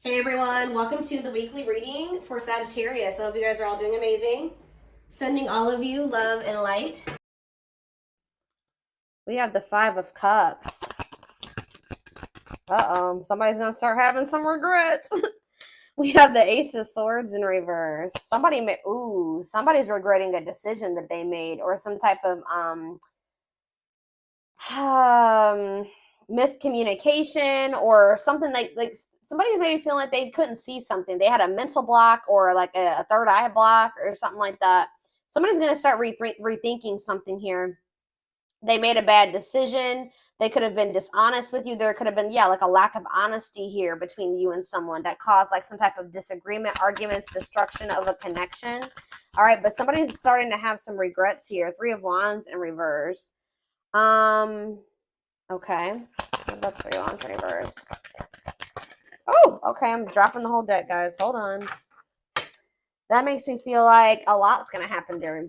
Hey everyone, welcome to the weekly reading for Sagittarius. I hope you guys are all doing amazing. Sending all of you love and light. We have the Five of Cups. Uh-oh, somebody's gonna start having some regrets. We have the Ace of Swords in reverse. Somebody's regretting a decision that they made or some type of miscommunication or something like somebody's maybe feeling like they couldn't see something. They had a mental block or like a third eye block or something like that. Somebody's going to start rethinking something here. They made a bad decision. They could have been dishonest with you. There could have been, like a lack of honesty here between you and someone that caused like some type of disagreement, arguments, destruction of a connection. All right, but somebody's starting to have some regrets here. Three of Wands in reverse. Okay. What about Three of Wands in reverse? Oh, okay. I'm dropping the whole deck, guys. Hold on. That makes me feel like a lot's going to happen during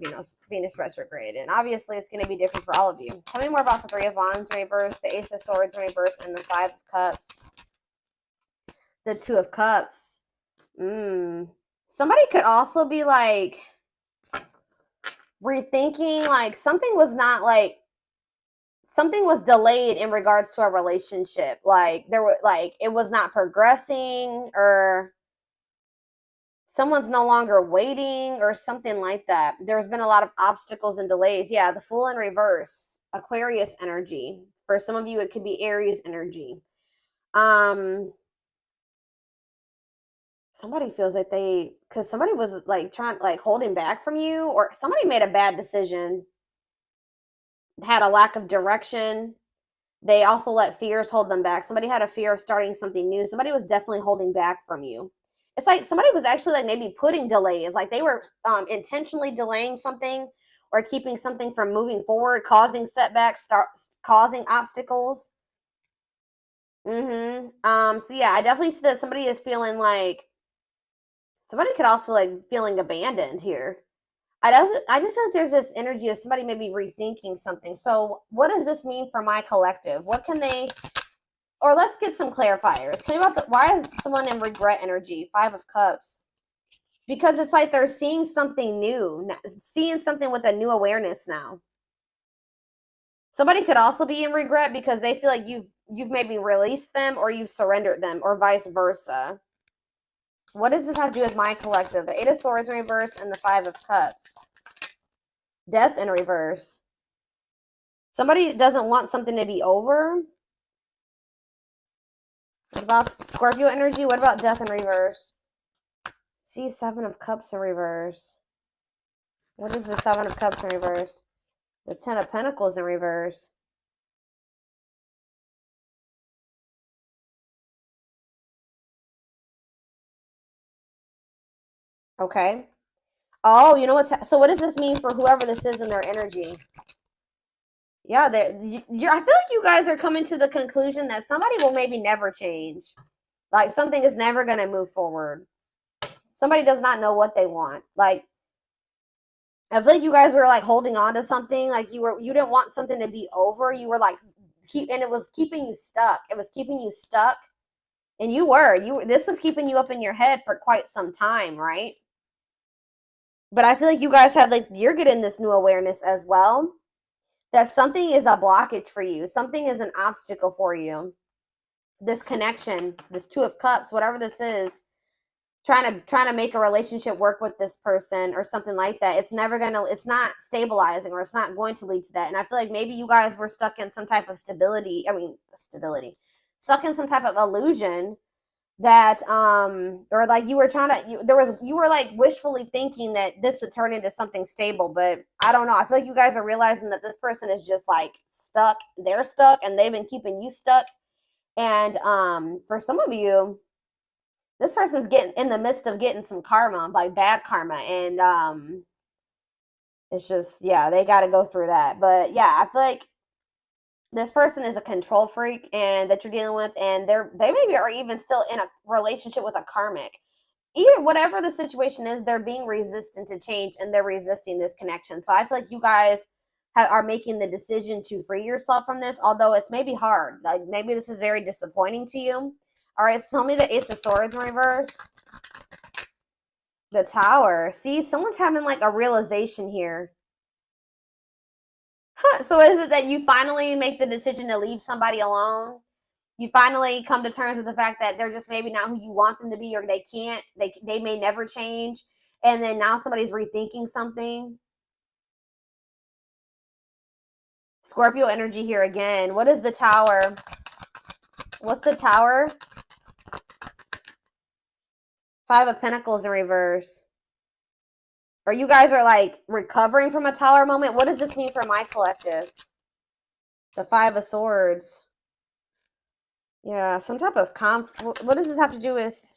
Venus retrograde. And obviously, it's going to be different for all of you. Tell me more about the Three of Wands in reverse, the Ace of Swords in reverse, and the Five of Cups. The Two of Cups. Somebody could also be like rethinking, like something was delayed in regards to a relationship. Like it was not progressing, or someone's no longer waiting or something like that. There's been a lot of obstacles and delays. Yeah, the Fool in reverse, Aquarius energy. For some of you, it could be Aries energy. Somebody feels like because somebody was like holding back from you, or somebody made a bad decision, had a lack of direction. They also let fears hold them back. Somebody had a fear of starting something new. Somebody was definitely holding back from you. It's like somebody was actually like maybe putting delays, like they were intentionally delaying something or keeping something from moving forward, causing setbacks, causing obstacles. So yeah, I definitely see that somebody is feeling like somebody could also like feeling abandoned here. I just feel like there's this energy of somebody maybe rethinking something. So what does this mean for my collective? What can they, or let's get some clarifiers. Tell me about why is someone in regret energy? Five of Cups. Because it's like they're seeing something new, seeing something with a new awareness now. Somebody could also be in regret because they feel like you've maybe released them or you've surrendered them, or vice versa. What does this have to do with my collective? The Eight of Swords in reverse and the Five of Cups. Death in reverse. Somebody doesn't want something to be over. What about Scorpio energy? What about death in reverse? See, Seven of Cups in reverse. What is the Seven of Cups in reverse? The Ten of Pentacles in reverse. Okay. Oh, you know so what does this mean for whoever this is in their energy? Yeah, I feel like you guys are coming to the conclusion that somebody will maybe never change. Like something is never going to move forward. Somebody does not know what they want. Like, I feel like you guys were like holding on to something. Like you didn't want something to be over. You were like, and it was keeping you stuck. It was keeping you stuck. And this was keeping you up in your head for quite some time, right? But I feel like you guys have you're getting this new awareness as well, that something is a blockage for you. Something is an obstacle for you. This connection, this Two of Cups, whatever this is, trying to make a relationship work with this person or something like that. It's not stabilizing, or it's not going to lead to that. And I feel like maybe you guys were stuck in some type of stuck in some type of illusion that or like you were like wishfully thinking that this would turn into something stable. But I don't know, I feel like you guys are realizing that this person is just like stuck. They're stuck and they've been keeping you stuck. And for some of you, this person's getting in the midst of getting some karma, like bad karma. And it's just, yeah, they got to go through that. But yeah, I feel like this person is a control freak and that you're dealing with, and they maybe are even still in a relationship with a karmic. Either whatever the situation is, they're being resistant to change and they're resisting this connection. So I feel like you guys are making the decision to free yourself from this, although it's maybe hard. Like maybe this is very disappointing to you. All right, so tell me the Ace of Swords in reverse. The Tower. See, someone's having like a realization here. So is it that you finally make the decision to leave somebody alone? You finally come to terms with the fact that they're just maybe not who you want them to be, or they can't, they may never change, and then now somebody's rethinking something. Scorpio energy here again. What is the Tower? What's the Tower? Five of Pentacles in reverse. Or you guys are like recovering from a Tower moment. What does this mean for my collective? The Five of Swords. Yeah, some type of what does this have to do with?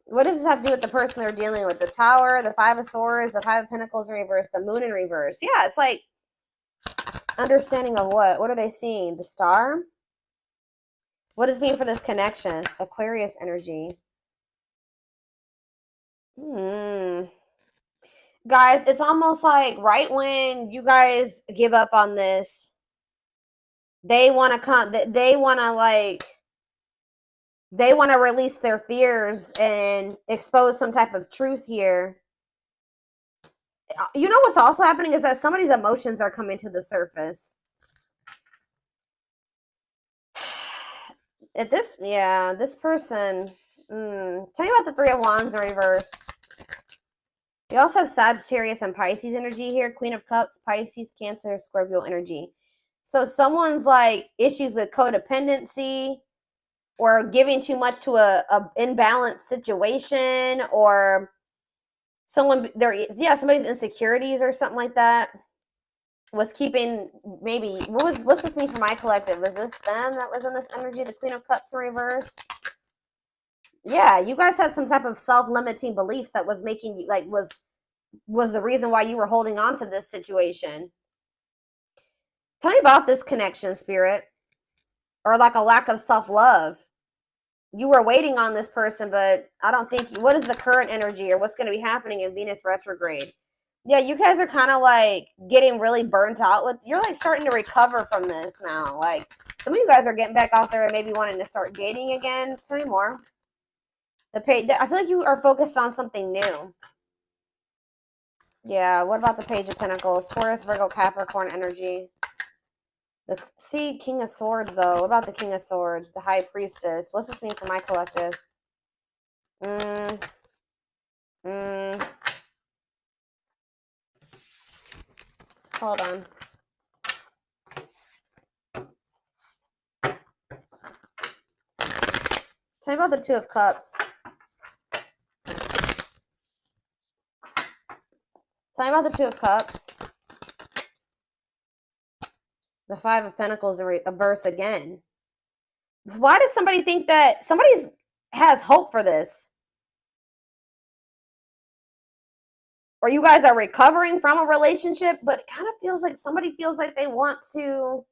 What does this have to do with the person they're dealing with? The Tower, the Five of Swords, the Five of Pentacles in reverse, the Moon in reverse. Yeah, it's like understanding of what? What are they seeing? The Star? What does it mean for this connection? Aquarius energy. Guys, it's almost like right when you guys give up on this, they want to come, they want to like, they want to release their fears and expose some type of truth here. You know what's also happening is that somebody's emotions are coming to the surface. At this, yeah, this person, tell me about the Three of Wands in reverse. You also have Sagittarius and Pisces energy here. Queen of Cups, Pisces, Cancer, Scorpio energy. So someone's like issues with codependency or giving too much to a imbalanced situation, or someone somebody's insecurities or something like that was keeping, maybe what's this mean for my collective? Was this them that was in this energy? The Queen of Cups in reverse. Yeah, you guys had some type of self-limiting beliefs that was making you like was the reason why you were holding on to this situation. Tell me about this connection, Spirit. Or like a lack of self-love. You were waiting on this person, but I don't think, what is the current energy or what's going to be happening in Venus retrograde? Yeah, you guys are kind of like getting really burnt out with, you're like starting to recover from this now. Like some of you guys are getting back out there and maybe wanting to start dating again. Tell me more. I feel like you are focused on something new. Yeah, what about the Page of Pentacles? Taurus, Virgo, Capricorn energy. See, King of Swords, though. What about the King of Swords? The High Priestess. What's this mean for my collective? Hold on. Tell me about the Two of Cups. Tell me about the Two of Cups. The Five of Pentacles in reverse again. Why does somebody think that somebody has hope for this? Or you guys are recovering from a relationship, but it kind of feels like somebody feels like they want to.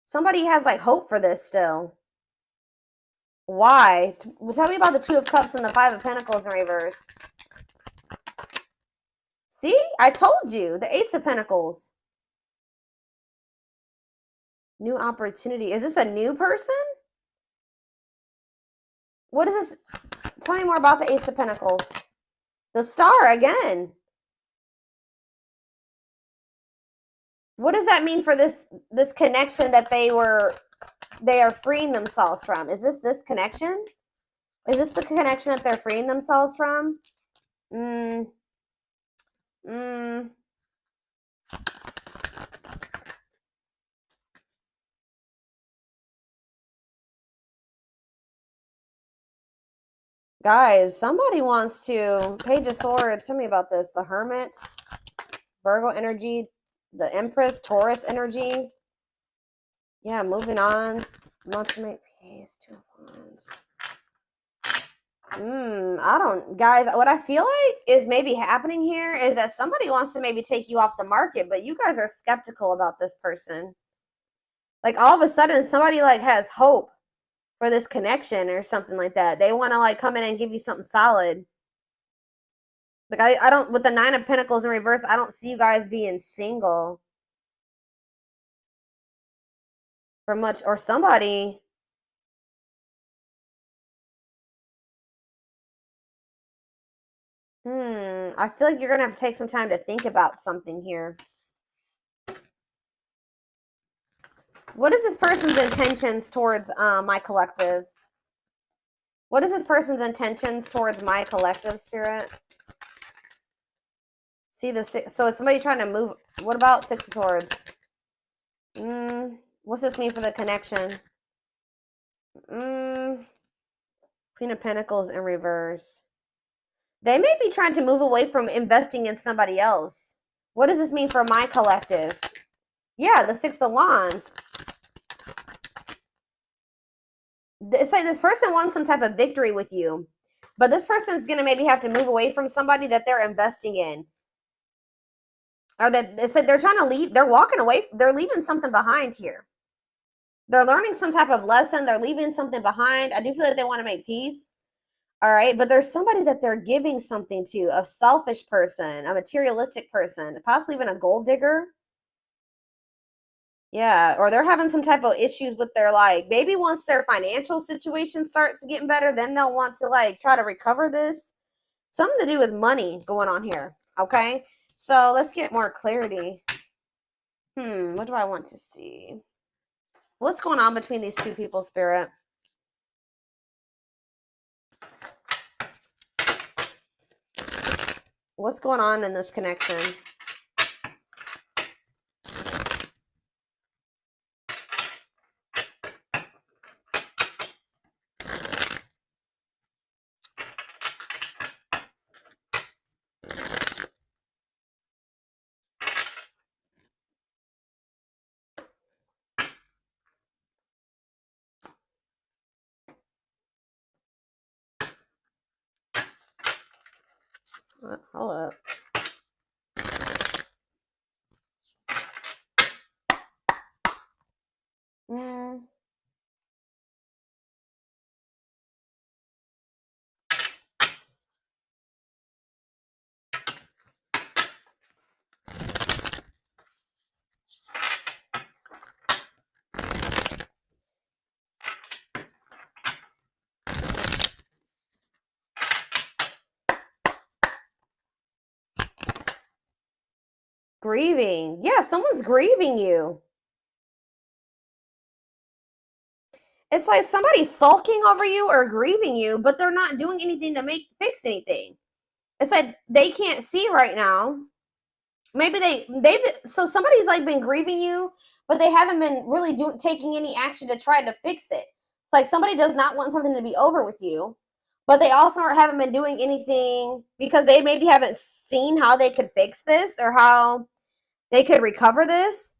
Somebody has like hope for this still. Why? Tell me about the Two of Cups and the Five of Pentacles in reverse. See? I told you. The Ace of Pentacles. New opportunity. Is this a new person? What is this? Tell me more about the Ace of Pentacles. The Star again. What does that mean for this connection that they are freeing themselves from? Is this connection? Is this the connection that they're freeing themselves from? Guys, somebody wants to. Page of Swords. Tell me about this. The Hermit. Virgo energy. The Empress. Taurus energy. Yeah, moving on. Wants to make peace. Two of Wands. I don't, guys, what I feel like is maybe happening here is that somebody wants to maybe take you off the market, but you guys are skeptical about this person. Like all of a sudden somebody like has hope for this connection or something like that. They want to like come in and give you something solid. Like I don't, with the Nine of Pentacles in reverse, I don't see you guys being single for much, or somebody. I feel like you're going to have to take some time to think about something here. What is this person's intentions towards my collective? What is this person's intentions towards my collective, Spirit? See the six. So is somebody trying to move? What about Six of Swords? What's this mean for the connection? Queen of Pentacles in reverse. They may be trying to move away from investing in somebody else. What does this mean for my collective? Yeah, the Six of Wands. It's like this person wants some type of victory with you, but this person is going to maybe have to move away from somebody that they're investing in. Or that it's like they're trying to leave, they're walking away, they're leaving something behind here. They're learning some type of lesson, they're leaving something behind. I do feel like they want to make peace. All right, but there's somebody that they're giving something to, a selfish person, a materialistic person, possibly even a gold digger. Yeah, or they're having some type of issues with their, like, maybe once their financial situation starts getting better, then they'll want to, like, try to recover this. Something to do with money going on here, okay? So let's get more clarity. What do I want to see? What's going on between these two people, Spirit? What's going on in this connection? Hold up. Grieving. Yeah, someone's grieving you. It's like somebody's sulking over you or grieving you, but they're not doing anything to fix anything. It's like they can't see right now. Maybe so somebody's like been grieving you, but they haven't been really taking any action to try to fix it. It's like somebody does not want something to be over with you, but they also haven't been doing anything because they maybe haven't seen how they could fix this or how they could recover this.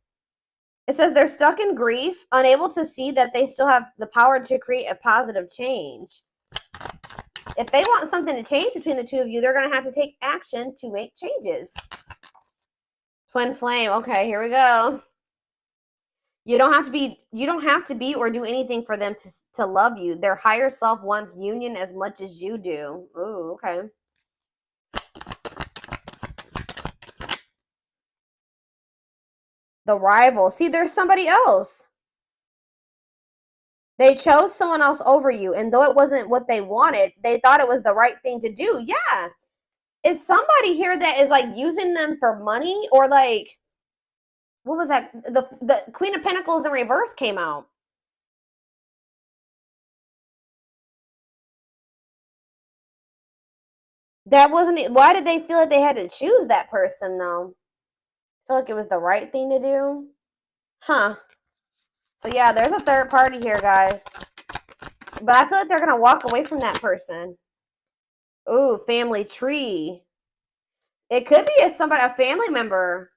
It says they're stuck in grief, unable to see that they still have the power to create a positive change. If they want something to change between the two of you, they're going to have to take action to make changes. Twin flame. Okay, here we go. You don't have to be or do anything for them to love you. Their higher self wants union as much as you do. Ooh, okay. The rival. See, there's somebody else. They chose someone else over you, and though it wasn't what they wanted, they thought it was the right thing to do. Yeah. Is somebody here that is like using them for money, or like, what was that? The Queen of Pentacles in reverse came out. That wasn't it. Why did they feel like they had to choose that person though? I feel like it was the right thing to do. Huh. So yeah, there's a third party here, guys. But I feel like they're gonna walk away from that person. Ooh, family tree. It could be a family member.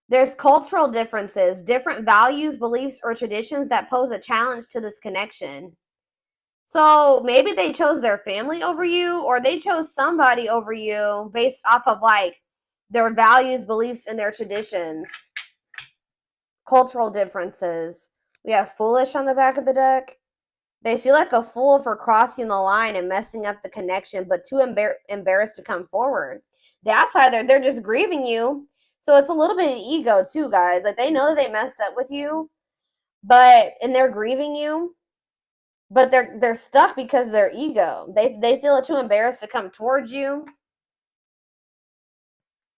There's cultural differences, different values, beliefs, or traditions that pose a challenge to this connection. So maybe they chose their family over you, or they chose somebody over you based off of like their values, beliefs, and their traditions. Cultural differences. We have foolish on the back of the deck. They feel like a fool for crossing the line and messing up the connection, but too embarrassed to come forward. That's why they're just grieving you. So it's a little bit of ego too, guys. Like they know that they messed up with you, and they're grieving you, but they're stuck because of their ego. They feel too embarrassed to come towards you.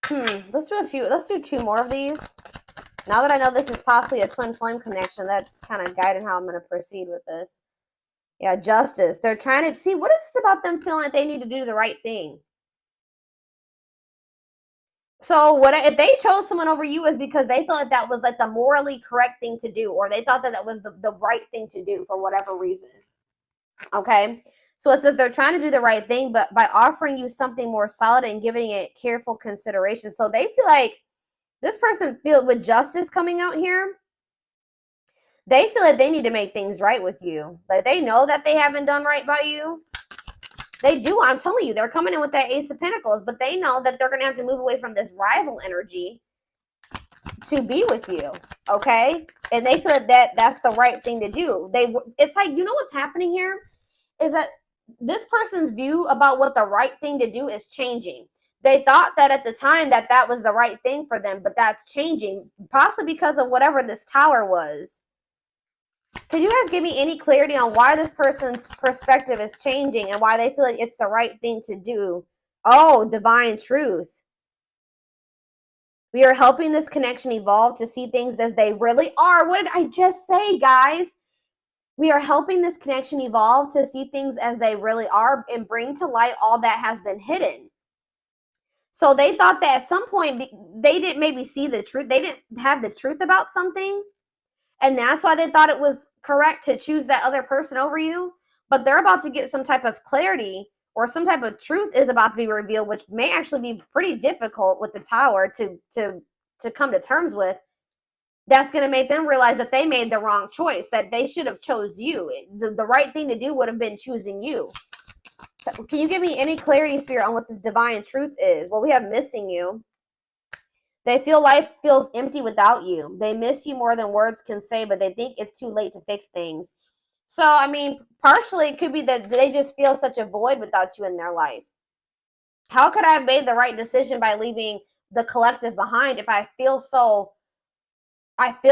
Let's do a few. Let's do 2 more of these. Now that I know this is possibly a twin flame connection, that's kind of guiding how I'm going to proceed with this. Yeah, justice. They're trying to see, what is this about them feeling like they need to do the right thing? So what if they chose someone over you is because they felt like that was like the morally correct thing to do, or they thought that that was the right thing to do for whatever reason. Okay. So it says they're trying to do the right thing, but by offering you something more solid and giving it careful consideration. So they feel like this person feel with justice coming out here. They feel like they need to make things right with you. Like they know that they haven't done right by you. They do. I'm telling you, they're coming in with that Ace of Pentacles, but they know that they're going to have to move away from this rival energy to be with you. Okay. And they feel that that's the right thing to do. It's like, you know what's happening here is that this person's view about what the right thing to do is changing. They thought that at the time that that was the right thing for them, but that's changing, possibly because of whatever this tower was. Can you guys give me any clarity on why this person's perspective is changing and why they feel like it's the right thing to do? Oh, divine truth. We are helping this connection evolve to see things as they really are. What did I just say, guys? We are helping this connection evolve to see things as they really are and bring to light all that has been hidden. So they thought that at some point they didn't maybe see the truth. They didn't have the truth about something. And that's why they thought it was correct to choose that other person over you. But they're about to get some type of clarity or some type of truth is about to be revealed, which may actually be pretty difficult with the tower to come to terms with. That's going to make them realize that they made the wrong choice, that they should have chose you. The right thing to do would have been choosing you. So can you give me any clarity, Spirit, on what this divine truth is? Well, we have missing you. They feel life feels empty without you. They miss you more than words can say, but they think it's too late to fix things. So, I mean, partially it could be that they just feel such a void without you in their life. How could I have made the right decision by leaving the collective behind if I feel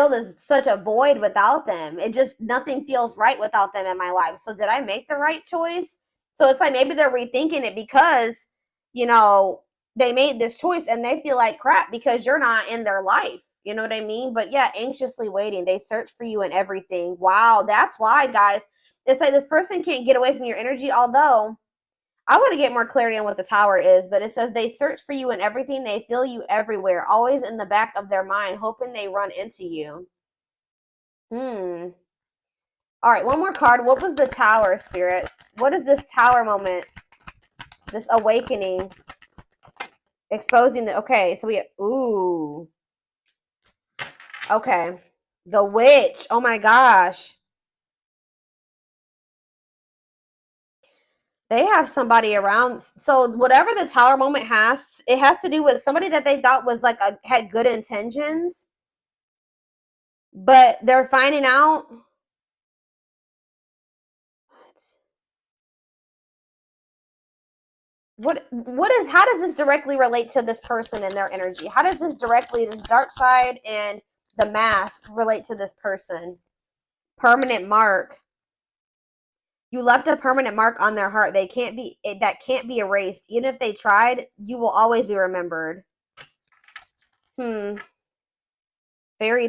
there's such a void without them? It just, nothing feels right without them in my life. So did I make the right choice? So it's like maybe they're rethinking it because, you know, they made this choice and they feel like crap because you're not in their life. You know what I mean? But yeah, anxiously waiting. They search for you and everything. Wow, that's why, guys. It's like this person can't get away from your energy, although I want to get more clarity on what the tower is, but it says they search for you in everything. They feel you everywhere, always in the back of their mind, hoping they run into you. All right, one more card. What was the tower, Spirit? What is this tower moment? This awakening. Exposing the, okay, so we, ooh. Okay. The witch. Oh my gosh. They have somebody around. So whatever the tower moment has, it has to do with somebody that they thought was like had good intentions, but they're finding out. What is, how does this directly relate to this person and their energy? How does this directly, this dark side and the mask relate to this person? Permanent mark. You left a permanent mark on their heart. They can't be, that can't be erased. Even if they tried, you will always be remembered. Fairy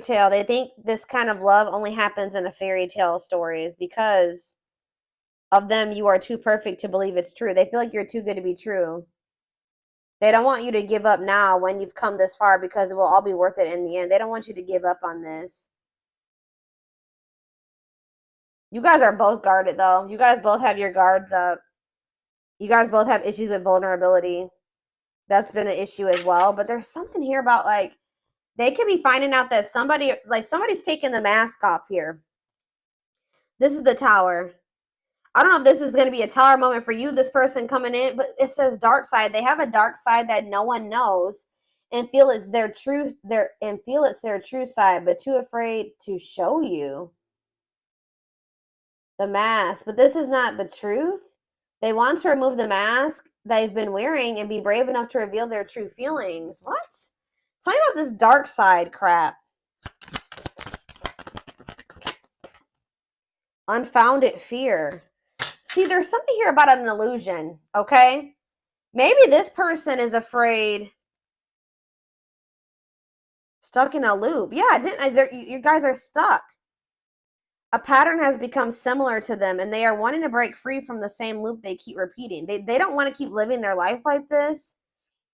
tale. They think this kind of love only happens in a fairy tale stories because of them. You are too perfect to believe it's true. They feel like you're too good to be true. They don't want you to give up now when you've come this far because it will all be worth it in the end. They don't want you to give up on this. You guys are both guarded, though. You guys both have your guards up. You guys both have issues with vulnerability. That's been an issue as well. But there's something here about, like, they could be finding out that somebody's taking the mask off here. This is the tower. I don't know if this is going to be a tower moment for you, this person coming in, but it says dark side. They have a dark side that no one knows and feel it's their truth, feel it's their true side, but too afraid to show you the mask. But this is not the truth. They want to remove the mask they've been wearing and be brave enough to reveal their true feelings. What? Tell me about this dark side crap. Unfounded fear. See, there's something here about an illusion, okay? Maybe this person is afraid Stuck in a loop. Yeah, you guys are stuck. A pattern has become similar to them, and they are wanting to break free from the same loop they keep repeating. They don't want to keep living their life like this.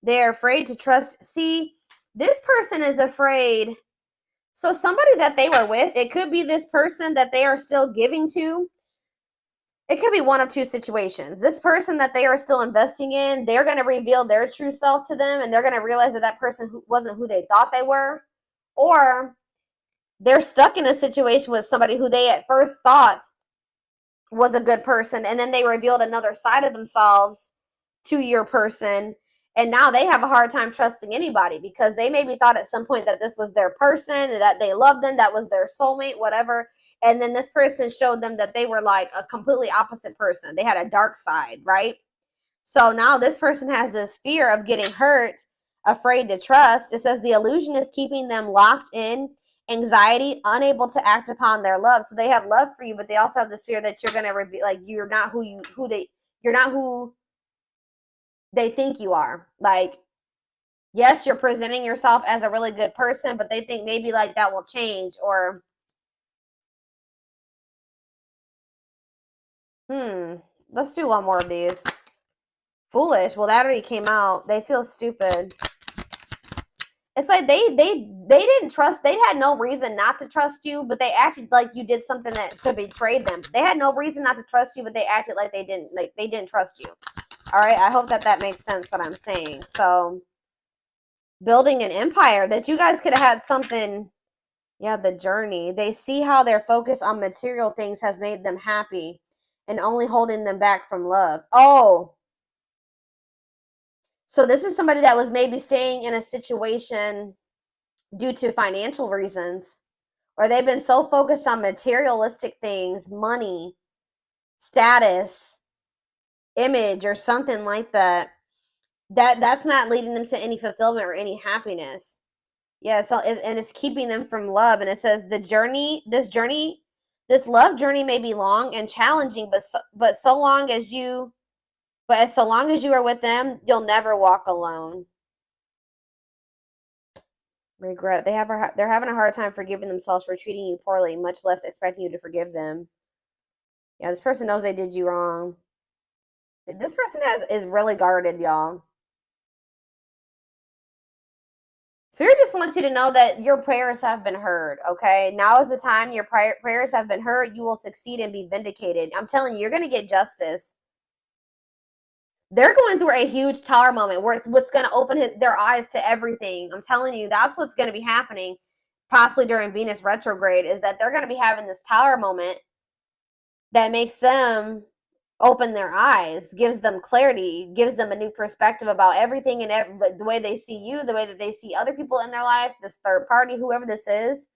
They're afraid to trust. See, this person is afraid. So somebody that they were with, it could be this person that they are still giving to. It could be one of two situations. This person that they are still investing in, they're going to reveal their true self to them, and they're going to realize that that person wasn't who they thought they were. Or they're stuck in a situation with somebody who they at first thought was a good person, and then they revealed another side of themselves to your person, and now they have a hard time trusting anybody because they maybe thought at some point that this was their person and that they loved them, that was their soulmate, whatever, and then this person showed them that they were like a completely opposite person. They had a dark side, right? So now this person has this fear of getting hurt, afraid to trust. It says the illusion is keeping them locked in anxiety, unable to act upon their love. So they have love for you, but they also have this fear that you're gonna reveal, like you're not you're not who they think you are. Like, yes, you're presenting yourself as a really good person, but they think maybe like that will change. Or let's do one more of these. Foolish. Well, that already came out. They feel stupid. It's like they didn't trust. They had no reason not to trust you, but they acted like you did something to betray them. They had no reason not to trust you, but they acted like they didn't trust you. All right, I hope that makes sense what I'm saying. So, building an empire, that you guys could have had something. Yeah, the journey. They see how their focus on material things has made them happy and only holding them back from love. Oh, so this is somebody that was maybe staying in a situation due to financial reasons, or they've been so focused on materialistic things, money, status, image, or something like that, that's not leading them to any fulfillment or any happiness. Yeah, so and it's keeping them from love. And it says this love journey may be long and challenging, but so long as you are with them, you'll never walk alone. Regret. They're having a hard time forgiving themselves for treating you poorly, much less expecting you to forgive them. Yeah, this person knows they did you wrong. This person is really guarded, y'all. Spirit just wants you to know that your prayers have been heard, okay? Now is the time your prayers have been heard. You will succeed and be vindicated. I'm telling you, you're going to get justice. They're going through a huge tower moment where it's what's going to open their eyes to everything. I'm telling you, that's what's going to be happening possibly during Venus retrograde, is that they're going to be having this tower moment that makes them open their eyes, gives them clarity, gives them a new perspective about everything and the way they see you, the way that they see other people in their life, this third party, whoever this is.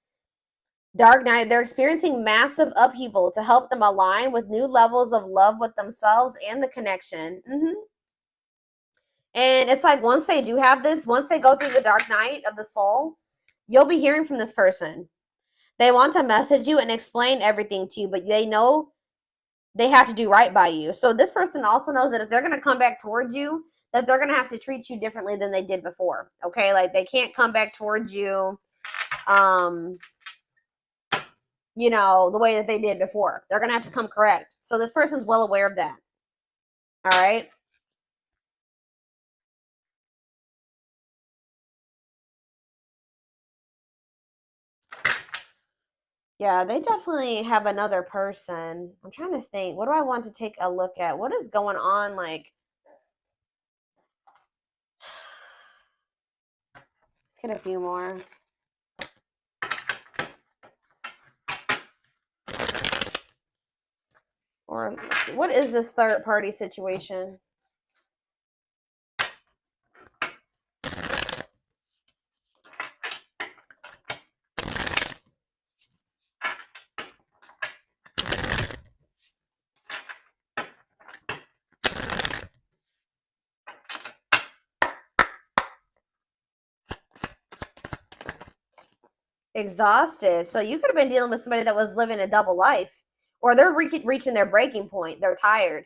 Dark night, they're experiencing massive upheaval to help them align with new levels of love with themselves and the connection. And it's like once they do have this, once they go through the dark night of the soul, you'll be hearing from this person. They want to message you and explain everything to you, but they know they have to do right by you. So this person also knows that if they're going to come back towards you, that they're going to have to treat you differently than they did before. Okay? Like they can't come back towards you the way that they did before. They're going to have to come correct. So this person's well aware of that. All right? Yeah, they definitely have another person. I'm trying to think. What do I want to take a look at? What is going on? Like, let's get a few more. Or let's see, what is this third party situation? Exhausted. So you could have been dealing with somebody that was living a double life, or they're reaching their breaking point. They're tired.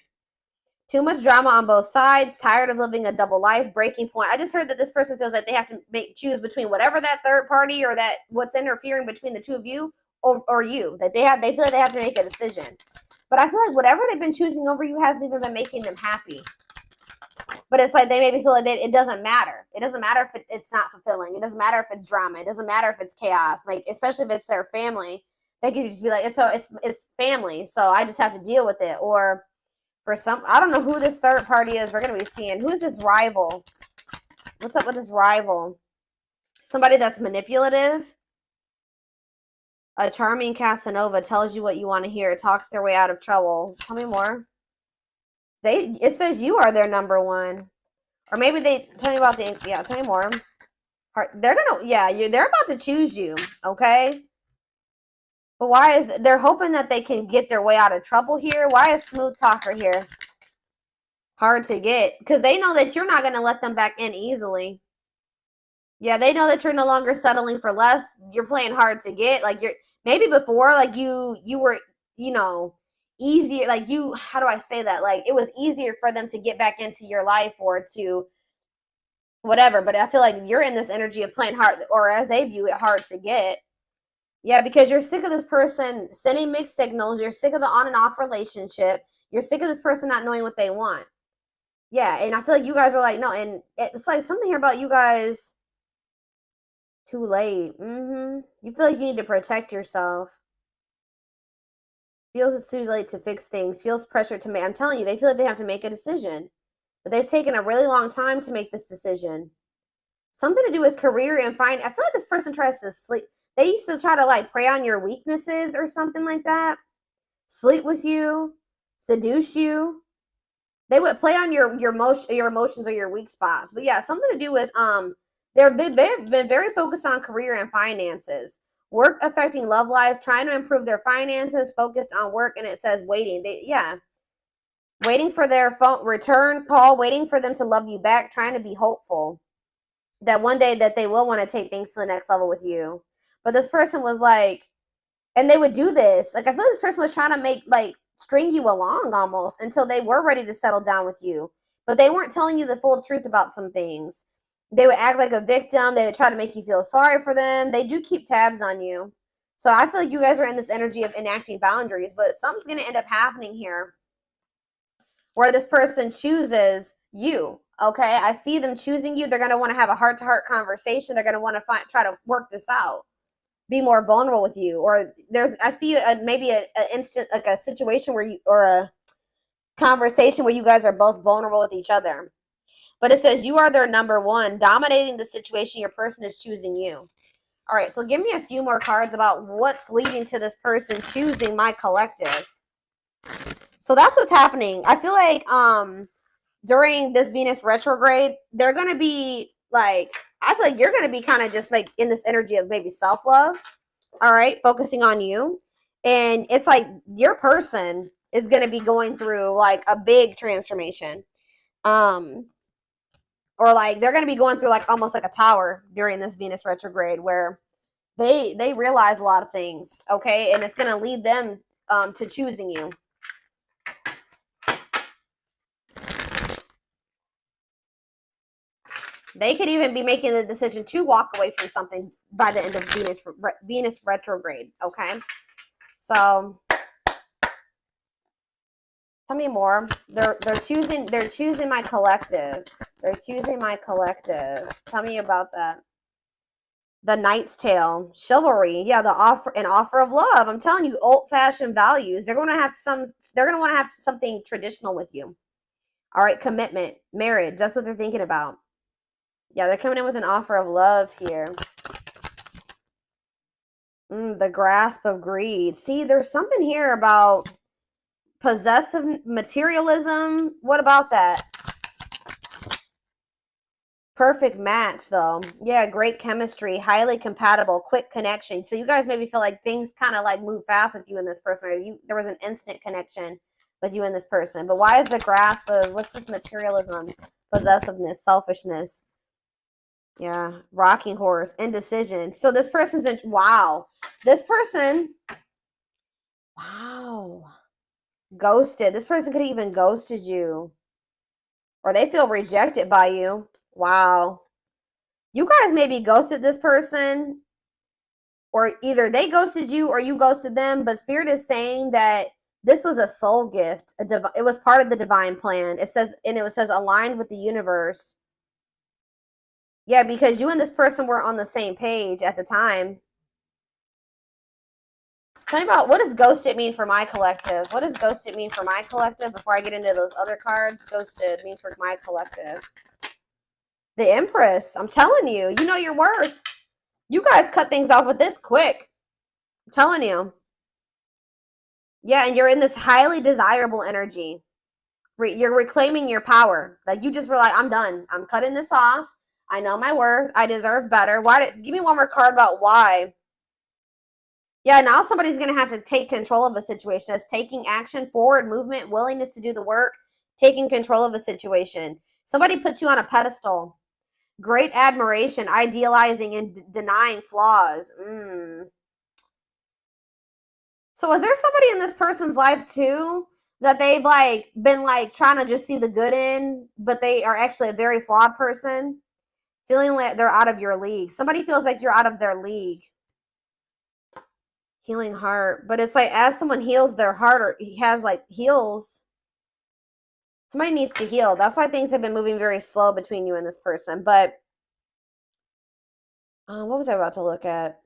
Too much drama on both sides, tired of living a double life, breaking point. I just heard that this person feels like they have to choose between whatever that third party or that what's interfering between the two of you or you. That they feel like they have to make a decision. But I feel like whatever they've been choosing over you hasn't even been making them happy. But it's like they maybe feel like it doesn't matter. It doesn't matter if it's not fulfilling. It doesn't matter if it's drama. It doesn't matter if it's chaos. Like, especially if it's their family, they could just be like, it's family, so I just have to deal with it. Or for some, I don't know who this third party is. We're gonna be seeing who is this rival. What's up with this rival? Somebody that's manipulative. A charming Casanova tells you what you want to hear. Talks their way out of trouble. Tell me more. It says you are their number one. Or maybe they tell me about tell me more. They're about to choose you, okay? But why is they're hoping that they can get their way out of trouble here? Why is smooth talker here? Hard to get, because they know that you're not going to let them back in easily. Yeah, they know that you're no longer settling for less. You're playing hard to get. Like, you're maybe before, like you were, easier, like how do I say that? Like, it was easier for them to get back into your life or to whatever. But I feel like you're in this energy of playing hard, or as they view it, hard to get. Yeah, because you're sick of this person sending mixed signals. You're sick of the on and off relationship. You're sick of this person not knowing what they want. Yeah, and I feel like you guys are like, no, and it's like something here about you guys. Too late. You feel like you need to protect yourself. Feels it's too late to fix things. Feels pressure to make. I'm telling you, they feel like they have to make a decision. But they've taken a really long time to make this decision. Something to do with career and I feel like this person tries to sleep. They used to try to like prey on your weaknesses or something like that. Sleep with you, seduce you. They would play on your emotions or your weak spots. But yeah, something to do with they've been very focused on career and finances. Work affecting love life, trying to improve their finances, focused on work, and it says waiting. Waiting for their phone return call, waiting for them to love you back, trying to be hopeful that one day that they will want to take things to the next level with you. But this person was like, and they would do this. Like, I feel like this person was trying to make, like, string you along almost until they were ready to settle down with you. But they weren't telling you the full truth about some things. They would act like a victim. They would try to make you feel sorry for them. They do keep tabs on you. So I feel like you guys are in this energy of enacting boundaries, but something's going to end up happening here where this person chooses you. Okay, I see them choosing you. They're going to want to have a heart-to-heart conversation. They're going to want to try to work this out, be more vulnerable with you. Or I see maybe an instant, like a situation where or a conversation where you guys are both vulnerable with each other. But it says you are their number one, dominating the situation. Your person is choosing you. All right, so give me a few more cards about what's leading to this person choosing my collective. So that's what's happening. I feel like during this Venus retrograde, they're going to be like, I feel like you're going to be kind of just like in this energy of maybe self-love. All right, focusing on you. And it's like your person is going to be going through like a big transformation. Or like they're going to be going through like almost like a tower during this Venus retrograde where they realize a lot of things, okay? And it's going to lead them to choosing you. They could even be making the decision to walk away from something by the end of Venus retrograde, okay? So tell me more. They're choosing my collective. They're choosing my collective. Tell me about that. The Knight's Tale, chivalry. Yeah, an offer of love. I'm telling you, old-fashioned values. They're going to want to have something traditional with you. All right, commitment, marriage. That's what they're thinking about. Yeah, they're coming in with an offer of love here. The grasp of greed. See, there's something here about possessive materialism. What about that? Perfect match, though. Yeah, great chemistry, highly compatible, quick connection. So you guys maybe feel like things kind of like move fast with you and this person, or there was an instant connection with you and this person. But why is the grasp of, what's this materialism, possessiveness, selfishness? Yeah, rocking horse, indecision. So this person's been, wow. This person, wow. Ghosted. This person could have even ghosted you. Or they feel rejected by you. Wow. You guys maybe ghosted this person, or either they ghosted you or you ghosted them, but Spirit is saying that this was a soul gift. It was part of the divine plan. It says, and it says aligned with the universe. Yeah, because you and this person were on the same page at the time. Tell me about, what does ghosted mean for my collective? What does ghosted mean for my collective before I get into those other cards? Ghosted means for my collective. The Empress. I'm telling you, you know your worth. You guys cut things off with this quick. I'm telling you. Yeah, and you're in this highly desirable energy. You're reclaiming your power. Like, you just were like, I'm done. I'm cutting this off. I know my worth. I deserve better. Give me one more card about why. Yeah, now somebody's going to have to take control of a situation. That's taking action, forward movement, willingness to do the work, taking control of a situation. Somebody puts you on a pedestal. Great admiration, idealizing and denying flaws. So is there somebody in this person's life too that they've like been like trying to just see the good in, but they are actually a very flawed person? Feeling like they're out of your league. Somebody feels like you're out of their league. Healing heart. But it's like as someone heals their heart, or he has like heals, somebody needs to heal. That's why things have been moving very slow between you and this person. But what was I about to look at?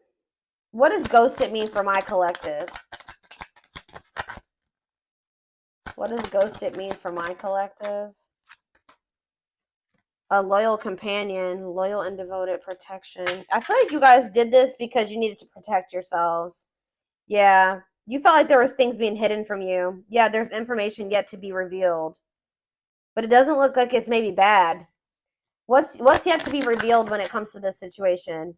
What does ghosted mean for my collective? What does ghosted mean for my collective? A loyal companion, loyal and devoted protection. I feel like you guys did this because you needed to protect yourselves. Yeah. You felt like there was things being hidden from you. Yeah, there's information yet to be revealed. But it doesn't look like it's maybe bad. What's yet to be revealed when it comes to this situation?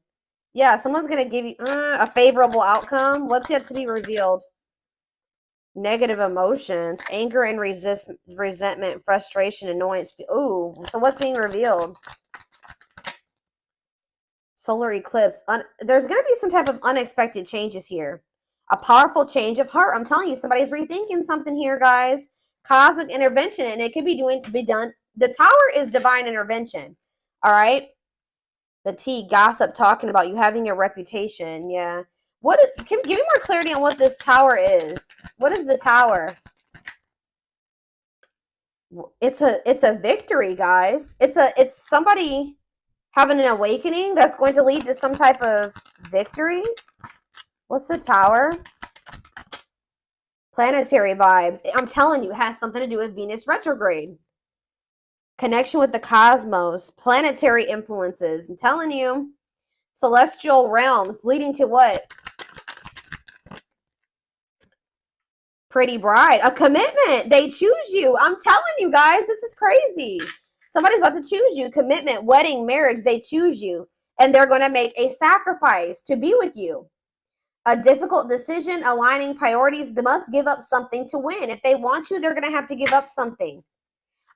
Yeah, someone's going to give you a favorable outcome. What's yet to be revealed? Negative emotions, anger and resentment, frustration, annoyance. Ooh, so what's being revealed? Solar eclipse. There's going to be some type of unexpected changes here. A powerful change of heart. I'm telling you, somebody's rethinking something here, guys. Cosmic intervention, and it could be done. The Tower is divine intervention. All right. The T, gossip, talking about you having a reputation. Yeah. Give me more clarity on what this Tower is. What is the Tower? It's a victory, guys. It's somebody having an awakening that's going to lead to some type of victory. What's the Tower? Planetary vibes. I'm telling you, it has something to do with Venus retrograde. Connection with the cosmos. Planetary influences. I'm telling you. Celestial realms leading to what? Pretty bride. A commitment. They choose you. I'm telling you guys, this is crazy. Somebody's about to choose you. Commitment, wedding, marriage. They choose you. And they're going to make a sacrifice to be with you. A difficult decision, aligning priorities. They must give up something to win. If they want you, they're going to have to give up something.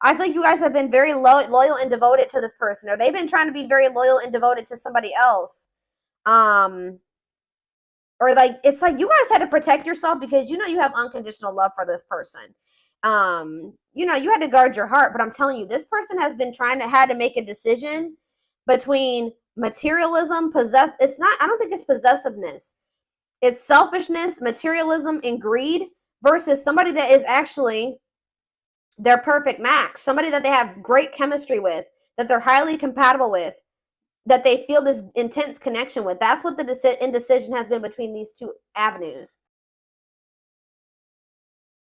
I think you guys have been very loyal and devoted to this person, or they've been trying to be very loyal and devoted to somebody else. Or like, it's like you guys had to protect yourself because you know you have unconditional love for this person. You know, you had to guard your heart, but I'm telling you, this person has been had to make a decision between materialism, I don't think it's possessiveness. It's selfishness, materialism, and greed versus somebody that is actually their perfect match, somebody that they have great chemistry with, that they're highly compatible with, that they feel this intense connection with. That's what the indecision has been between these two avenues.